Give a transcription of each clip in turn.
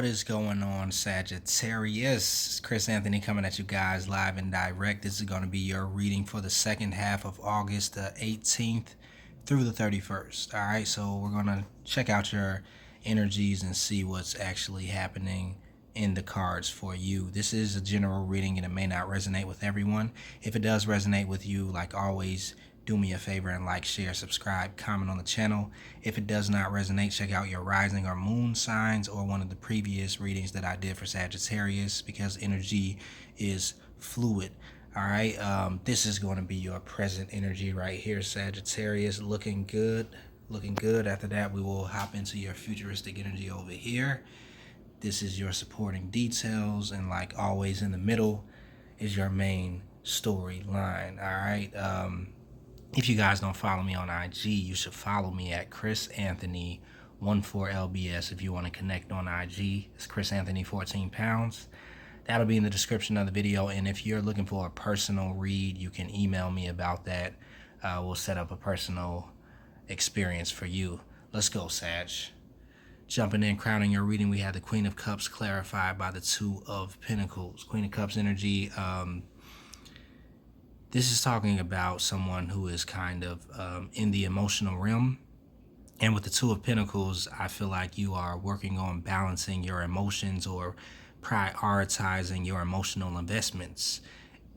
is going on, Sagittarius? It's Chris Anthony coming at you guys live and direct. This is going to be your reading for the second half of August the 18th through the 31st. All right, so we're going to check out your energies and see what's actually happening in the cards for you. This is a general reading and it may not resonate with everyone. If it does resonate with you, like always, do me a favor and like, share, subscribe, comment on the channel. If it does not resonate, check out your rising or moon signs or one of the previous readings that I did for Sagittarius, because energy is fluid. All right, this is going to be your present energy right here, Sagittarius. Looking good. After that, we will hop into your futuristic energy over here. This is your supporting details, and like always, in the middle is your main storyline. All right. If you guys don't follow me on IG, you should follow me at chrisanthony14lbs. If you want to connect on IG, it's chrisanthony14pounds. That'll be in the description of the video. And if you're looking for a personal read, you can email me about that. We'll set up a personal experience for you. Let's go, Sag. Jumping in, crowning your reading, we had the Queen of Cups clarified by the Two of Pentacles. Queen of Cups energy. This is talking about someone who is kind of in the emotional realm. And with the Two of Pentacles, I feel like you are working on balancing your emotions or prioritizing your emotional investments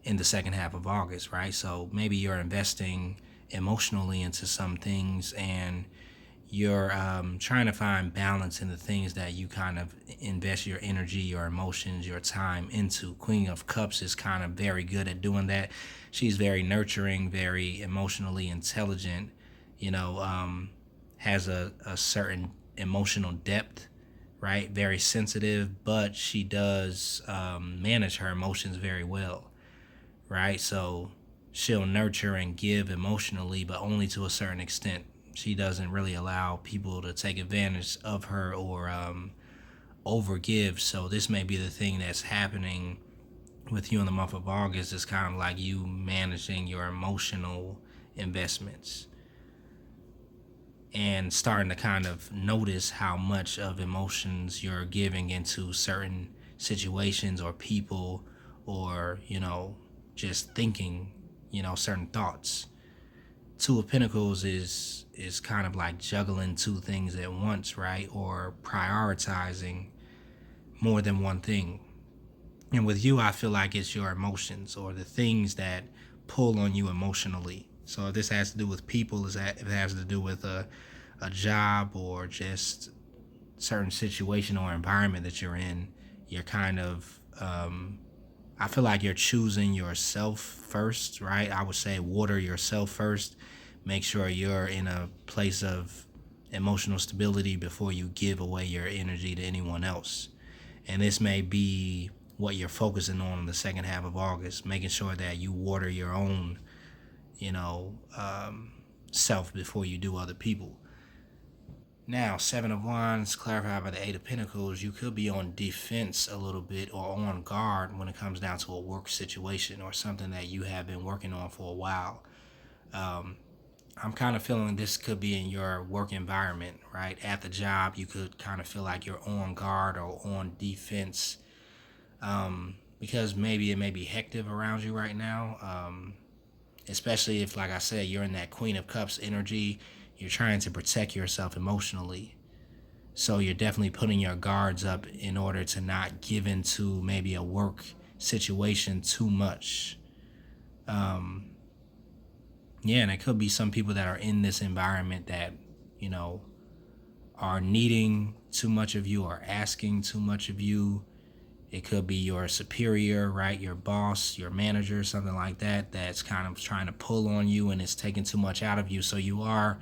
in the second half of August, right? So maybe you're investing emotionally into some things and you're trying to find balance in the things that you kind of invest your energy, your emotions, your time into. Queen of Cups is kind of very good at doing that. She's very nurturing, very emotionally intelligent, has a certain emotional depth, right? Very sensitive, but she does manage her emotions very well, right? So she'll nurture and give emotionally, but only to a certain extent. She doesn't really allow people to take advantage of her or overgive. So this may be the thing that's happening with you in the month of August. Is kind of like you managing your emotional investments and starting to kind of notice how much of emotions you're giving into certain situations or people, or just thinking certain thoughts. Two of Pentacles is kind of like juggling two things at once, right? Or prioritizing more than one thing. And with you, I feel like it's your emotions or the things that pull on you emotionally. So if this has to do with people, if it has to do with a job or just certain situation or environment that you're in, you're kind of, I feel like you're choosing yourself first, right? I would say water yourself first. Make sure you're in a place of emotional stability before you give away your energy to anyone else. And this may be what you're focusing on in the second half of August, making sure that you water your own, self before you do other people. Now, Seven of Wands, clarified by the Eight of Pentacles, you could be on defense a little bit or on guard when it comes down to a work situation or something that you have been working on for a while. I'm kind of feeling this could be in your work environment, right? At the job, you could kind of feel like you're on guard or on defense because maybe it may be hectic around you right now, especially if, like I said, you're in that Queen of Cups energy. You're trying to protect yourself emotionally. So you're definitely putting your guards up in order to not give into maybe a work situation too much. And it could be some people that are in this environment that, are needing too much of you or asking too much of you. It could be your superior, right? Your boss, your manager, something like that, that's kind of trying to pull on you and it's taking too much out of you. So you are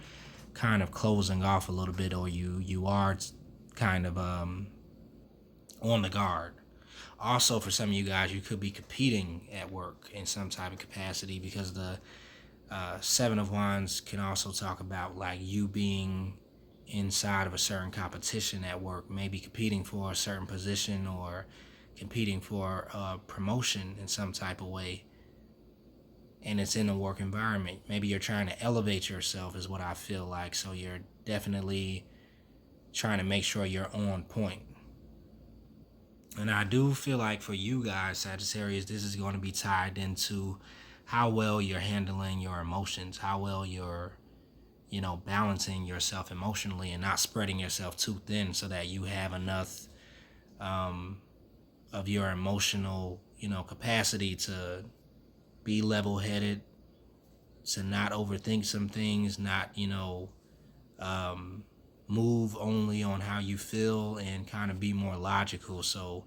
kind of closing off a little bit, or you are kind of on the guard. Also, for some of you guys, you could be competing at work in some type of capacity, because the Seven of Wands can also talk about like you being inside of a certain competition at work, maybe competing for a certain position or competing for a promotion in some type of way. And it's in a work environment. Maybe you're trying to elevate yourself is what I feel like. So you're definitely trying to make sure you're on point. And I do feel like for you guys, Sagittarius, this is going to be tied into how well you're handling your emotions, how well you're, balancing yourself emotionally and not spreading yourself too thin so that you have enough of your emotional, capacity to be level headed, to not overthink some things, not, move only on how you feel and kind of be more logical. So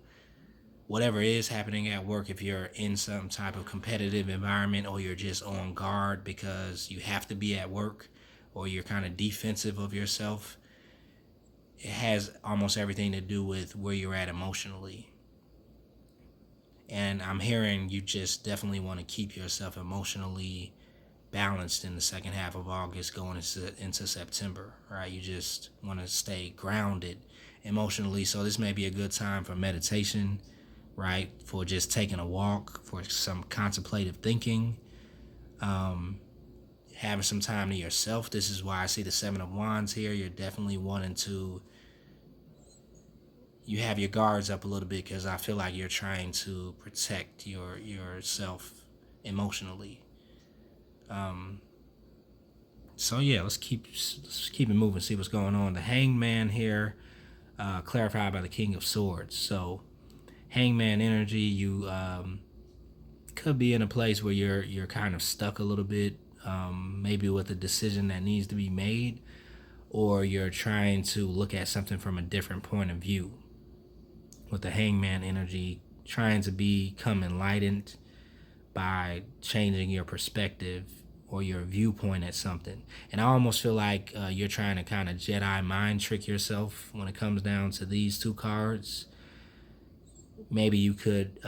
whatever is happening at work, if you're in some type of competitive environment or you're just on guard because you have to be at work or you're kind of defensive of yourself, it has almost everything to do with where you're at emotionally. And I'm hearing you just definitely want to keep yourself emotionally balanced in the second half of August going into September, right? You just want to stay grounded emotionally. So this may be a good time for meditation, right? For just taking a walk, for some contemplative thinking, having some time to yourself. This is why I see the Seven of Wands here. You're definitely wanting to, you have your guards up a little bit because I feel like you're trying to protect yourself emotionally. So yeah, let's keep it moving. See what's going on. The Hangman here, clarified by the King of Swords. So Hangman energy, you could be in a place where you're kind of stuck a little bit, maybe with a decision that needs to be made, or you're trying to look at something from a different point of view. With the Hangman energy, trying to become enlightened by changing your perspective or your viewpoint at something. And I almost feel like you're trying to kind of Jedi mind trick yourself when it comes down to these two cards. Maybe you could,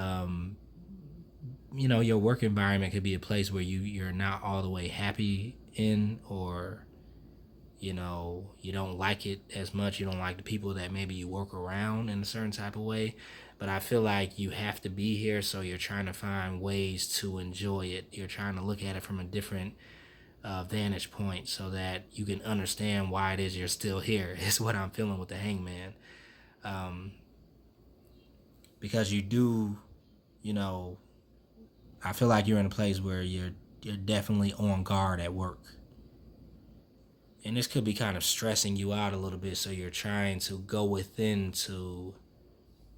your work environment could be a place where you're not all the way happy in, or you don't like it as much. You don't like the people that maybe you work around in a certain type of way. But I feel like you have to be here, so you're trying to find ways to enjoy it. You're trying to look at it from a different vantage point so that you can understand why it is you're still here. Is what I'm feeling with the Hangman. Because you do, I feel like you're in a place where you're definitely on guard at work. And this could be kind of stressing you out a little bit, so you're trying to go within to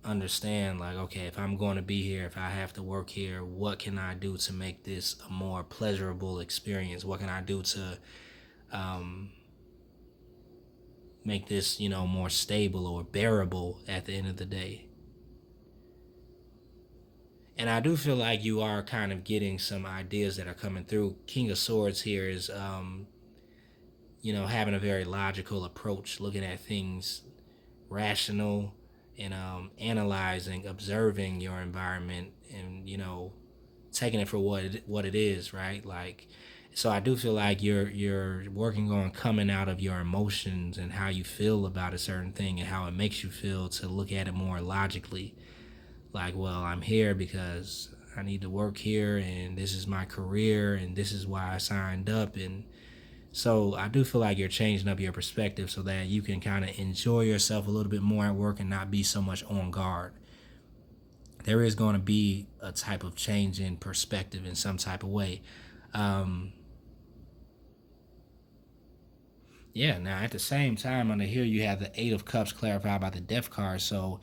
understand, like, okay, if I'm going to be here, if I have to work here, what can I do to make this a more pleasurable experience? What can I do to make this, more stable or bearable at the end of the day? And I do feel like you are kind of getting some ideas that are coming through. King of Swords here is having a very logical approach, looking at things rational, and analyzing, observing your environment, and taking it for what it is, right? Like, so I do feel like you're working on coming out of your emotions and how you feel about a certain thing and how it makes you feel, to look at it more logically. Like, well, I'm here because I need to work here, and this is my career, and this is why I signed up. And so I do feel like you're changing up your perspective so that you can kind of enjoy yourself a little bit more at work and not be so much on guard. There is going to be a type of change in perspective in some type of way. Now at the same time, under here you have the Eight of Cups clarified by the Death card. So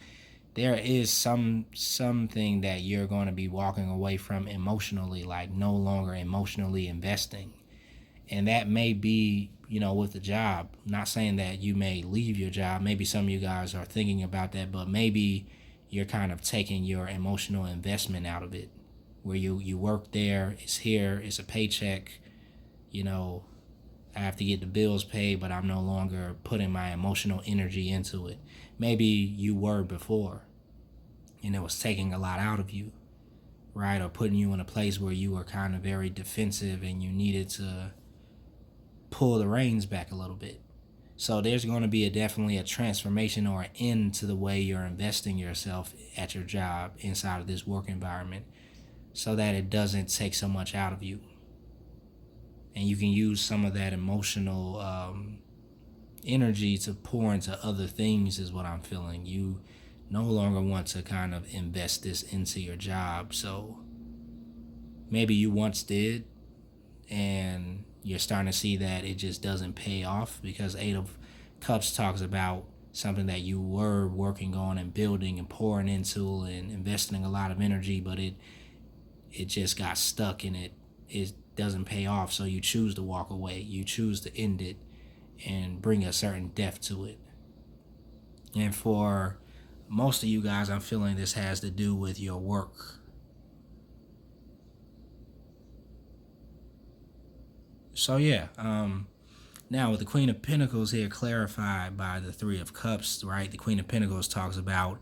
there is something that you're going to be walking away from emotionally, like no longer emotionally investing. And that may be, with the job. I'm not saying that you may leave your job. Maybe some of you guys are thinking about that, but maybe you're kind of taking your emotional investment out of it. Where you work there, it's here, it's a paycheck, I have to get the bills paid, but I'm no longer putting my emotional energy into it. Maybe you were before, and it was taking a lot out of you, right? Or putting you in a place where you were kind of very defensive and you needed to pull the reins back a little bit. So there's going to be definitely a transformation or an end to the way you're investing yourself at your job inside of this work environment, so that it doesn't take so much out of you. And you can use some of that emotional energy to pour into other things, is what I'm feeling. You no longer want to kind of invest this into your job. So maybe you once did, and you're starting to see that it just doesn't pay off, because Eight of Cups talks about something that you were working on and building and pouring into and investing a lot of energy, but it just got stuck, and it doesn't pay off. So you choose to walk away. You choose to end it and bring a certain depth to it. And for most of you guys, I'm feeling this has to do with your work. So yeah, now with the Queen of Pentacles here clarified by the Three of Cups, right? The Queen of Pentacles talks about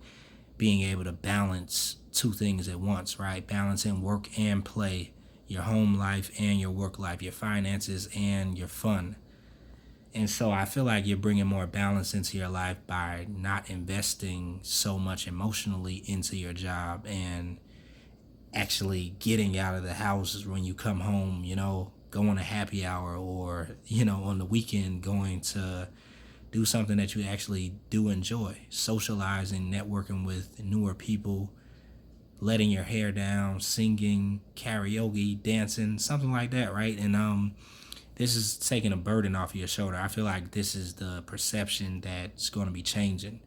being able to balance two things at once, right? Balancing work and play, your home life and your work life, your finances and your fun. And so I feel like you're bringing more balance into your life by not investing so much emotionally into your job and actually getting out of the house when you come home, going to happy hour, or, on the weekend going to do something that you actually do enjoy, socializing, networking with newer people, letting your hair down, singing, karaoke, dancing, something like that, right? And this is taking a burden off of your shoulder. I feel like this is the perception that's going to be changing,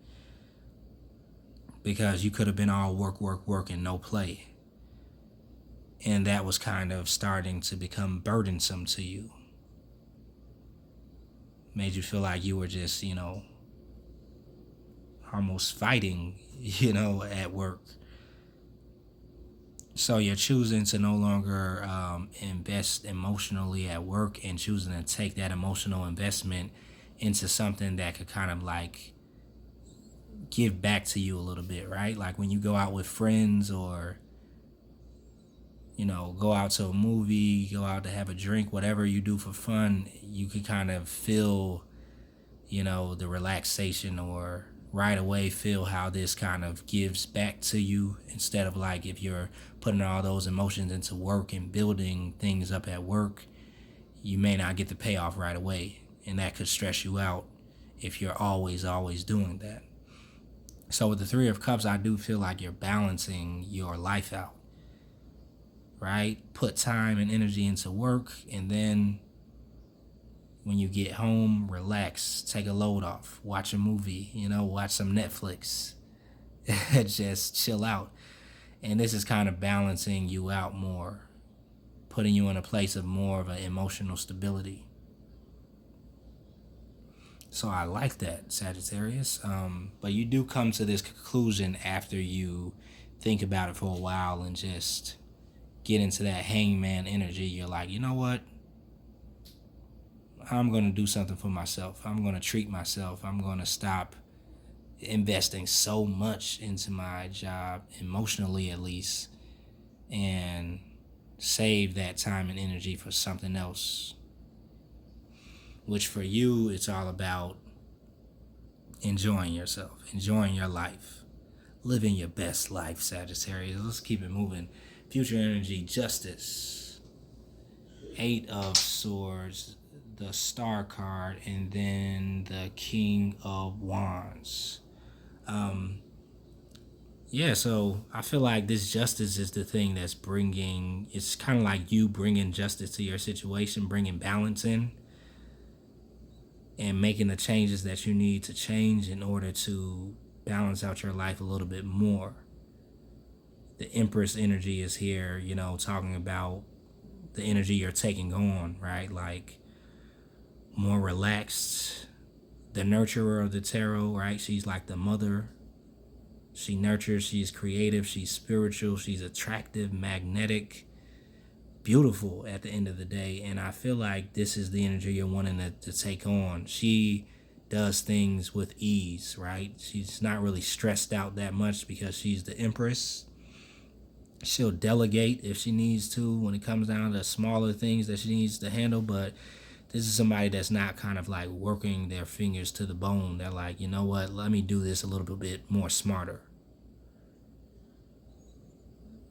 because you could have been all work, work, work and no play. And that was kind of starting to become burdensome to you. Made you feel like you were just, almost fighting, at work. So you're choosing to no longer invest emotionally at work, and choosing to take that emotional investment into something that could kind of like give back to you a little bit, right? Like when you go out with friends, or go out to a movie, go out to have a drink, whatever you do for fun, you can kind of feel, the relaxation, or right away feel how this kind of gives back to you, instead of like if you're putting all those emotions into work and building things up at work, you may not get the payoff right away, and that could stress you out if you're always doing that. So with the Three of Cups, I do feel like you're balancing your life out, right? Put time and energy into work, and then when you get home, relax, take a load off, watch a movie, watch some Netflix, just chill out. And this is kind of balancing you out more, putting you in a place of more of an emotional stability. So I like that, Sagittarius. But you do come to this conclusion after you think about it for a while and just get into that hangman energy. You're like, you know what? I'm going to do something for myself. I'm going to treat myself. I'm going to stop investing so much into my job, emotionally at least, and save that time and energy for something else. Which for you, it's all about enjoying yourself, enjoying your life, living your best life, Sagittarius. Let's keep it moving. Future energy, Justice, Eight of Swords, the Star card, and then the King of Wands. So I feel like this justice is the thing that's it's kind of like you bringing justice to your situation, bringing balance in, and making the changes that you need to change in order to balance out your life a little bit more. The Empress energy is here, talking about the energy you're taking on, right? Like more relaxed. The nurturer of the tarot, right? She's like the mother. She nurtures, she's creative, she's spiritual, she's attractive, magnetic, beautiful at the end of the day. And I feel like this is the energy you're wanting to take on. She does things with ease, right? She's not really stressed out that much because she's the Empress. She'll delegate if she needs to when it comes down to smaller things that she needs to handle, but this is somebody that's not kind of like working their fingers to the bone. They're like, you know what, let me do this a little bit more smarter.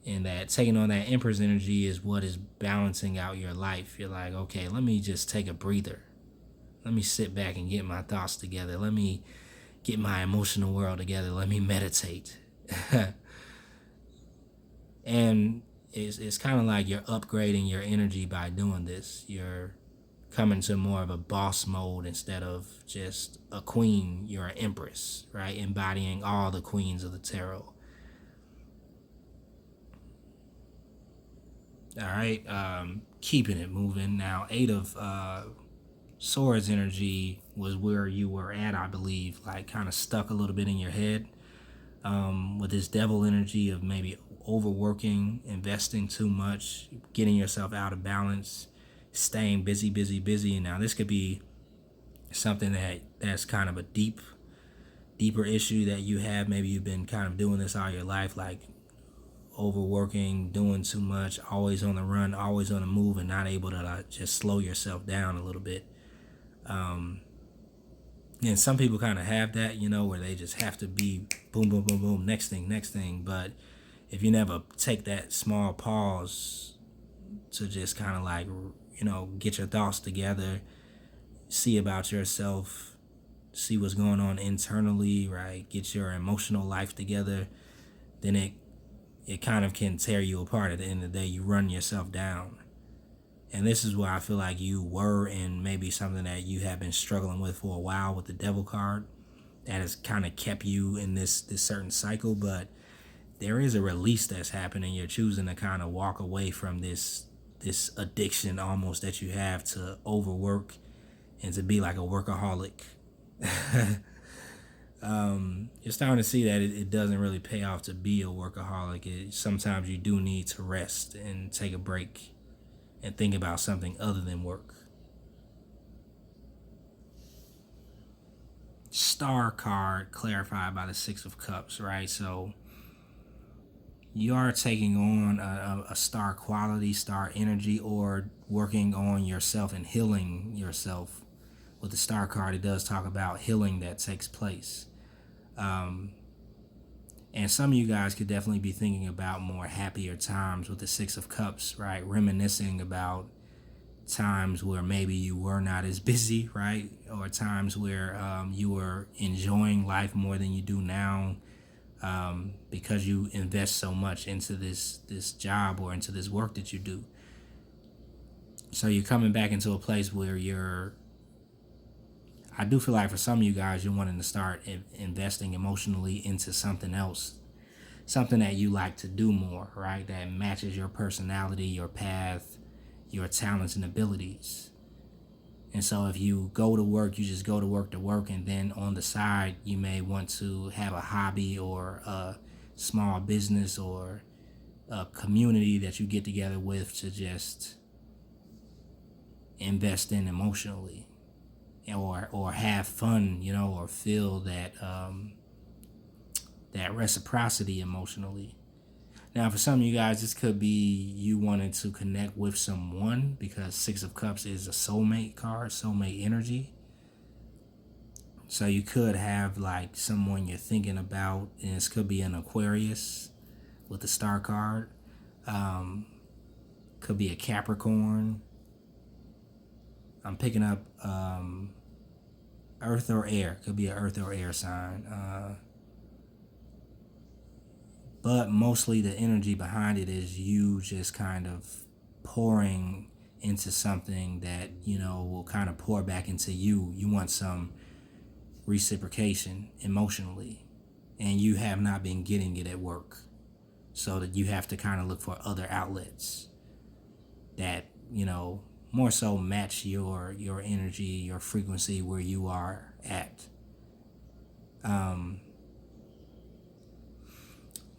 And that taking on that Empress energy is what is balancing out your life. You're like, okay, let me just take a breather. Let me sit back and get my thoughts together. Let me, get my emotional world together. Let me meditate. And it's kind of like you're upgrading your energy by doing this. You're coming to more of a boss mode instead of just a queen. You're an empress, right? Embodying all the queens of the tarot. All right, keeping it moving. Now, 8 of Swords energy was where you were at, I believe, like kind of stuck a little bit in your head with this devil energy of maybe overworking, investing too much, getting yourself out of balance, staying busy, busy, busy. Now, this could be something that's kind of a deeper issue that you have. Maybe you've been kind of doing this all your life, like overworking, doing too much, always on the run, always on the move, and not able to just slow yourself down a little bit. And some people kind of have that, where they just have to be boom, boom, boom, boom, next thing. But if you never take that small pause to just kind of like, get your thoughts together, see about yourself, see what's going on internally, right? Get your emotional life together, then it kind of can tear you apart. At the end of the day, you run yourself down. And this is where I feel like you were in maybe something that you have been struggling with for a while with the devil card that has kind of kept you in this certain cycle. But there is a release that's happening. You're choosing to kind of walk away from this addiction almost that you have to overwork and to be like a workaholic. You're starting to see that it doesn't really pay off to be a workaholic. Sometimes you do need to rest and take a break and think about something other than work. Star card clarified by the 6 of Cups, right? So you are taking on a star quality, star energy, or working on yourself and healing yourself. With the star card, it does talk about healing that takes place. And some of you guys could definitely be thinking about more happier times with the 6 of Cups, right? Reminiscing about times where maybe you were not as busy, right? Or times where you were enjoying life more than you do now because you invest so much into this job or into this work that you do. So you're coming back into a place where I do feel like for some of you guys, you're wanting to start investing emotionally into something else, something that you like to do more, right? That matches your personality, your path, your talents and abilities. And so if you go to work, you just go to work, and then on the side, you may want to have a hobby or a small business or a community that you get together with to just invest in emotionally. Or have fun, or feel that that reciprocity emotionally. Now, for some of you guys, this could be you wanting to connect with someone because 6 of Cups is a soulmate card, soulmate energy. So you could have like someone you're thinking about, and this could be an Aquarius with the star card. Could be a Capricorn. I'm picking up earth or air. Could be an earth or air sign. But mostly the energy behind it is you just kind of pouring into something that, will kind of pour back into you. You want some reciprocation emotionally, and you have not been getting it at work. So that you have to kind of look for other outlets that, more so match your energy, your frequency where you are at.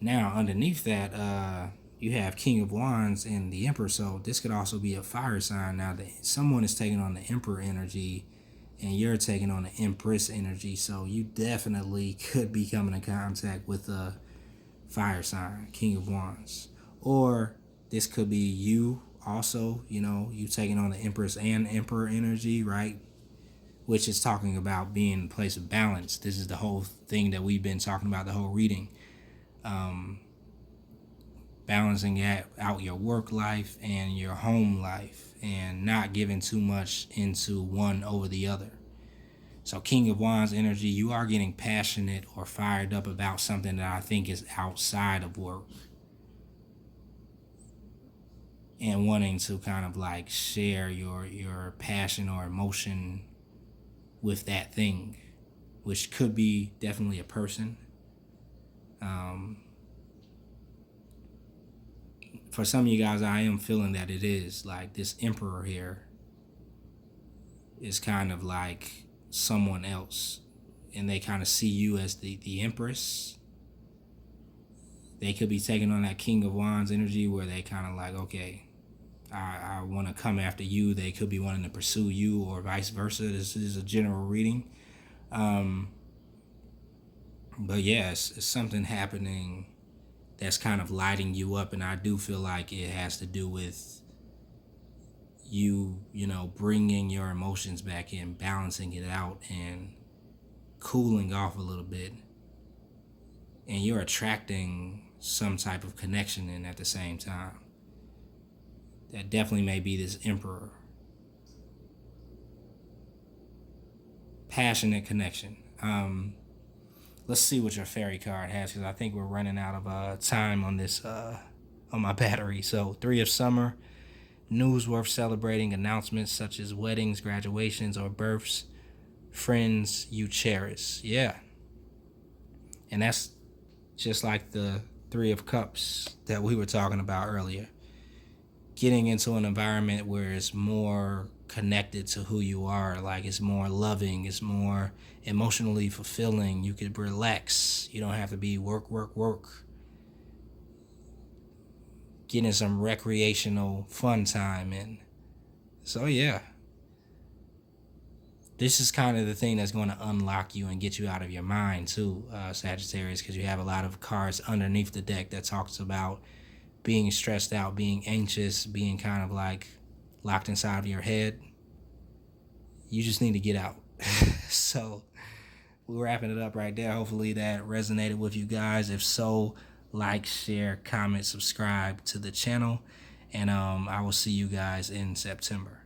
Now, underneath that, you have King of Wands and the Emperor, so this could also be a fire sign. Now, someone is taking on the Emperor energy, and you're taking on the Empress energy, so you definitely could be coming in contact with a fire sign, King of Wands. Or this could be you also, you taking on the Empress and Emperor energy, right? Which is talking about being in a place of balance. This is the whole thing that we've been talking about the whole reading. Balancing out your work life and your home life and not giving too much into one over the other. So King of Wands energy, you are getting passionate or fired up about something that I think is outside of work, and wanting to kind of like share your passion or emotion with that thing, which could be definitely a person. For some of you guys, I am feeling that it is like this Emperor here is kind of like someone else, and they kind of see you as the Empress. They could be taking on that King of Wands energy where they kind of like, okay, I want to come after you. They could be wanting to pursue you, or vice versa. This is a general reading. But yeah, it's something happening that's kind of lighting you up, and I do feel like it has to do with you, bringing your emotions back in, balancing it out, and cooling off a little bit. And you're attracting some type of connection in at the same time. That definitely may be this Emperor. Passionate connection. Let's see what your fairy card has, because I think we're running out of time on this on my battery. So 3 of Summer, news worth celebrating, announcements such as weddings, graduations, or births, friends you cherish. Yeah. And that's just like the 3 of Cups that we were talking about earlier. Getting into an environment where it's more connected to who you are, like it's more loving, it's more emotionally fulfilling. You could relax. You don't have to be work. Getting some recreational fun time in. So yeah, this is kind of the thing that's going to unlock you and get you out of your mind too, Sagittarius, because you have a lot of cards underneath the deck that talks about being stressed out, being anxious, being kind of like locked inside of your head. You just need to get out. So we're wrapping it up right there. Hopefully that resonated with you guys. If so, like, share, comment, subscribe to the channel, and I will see you guys in September.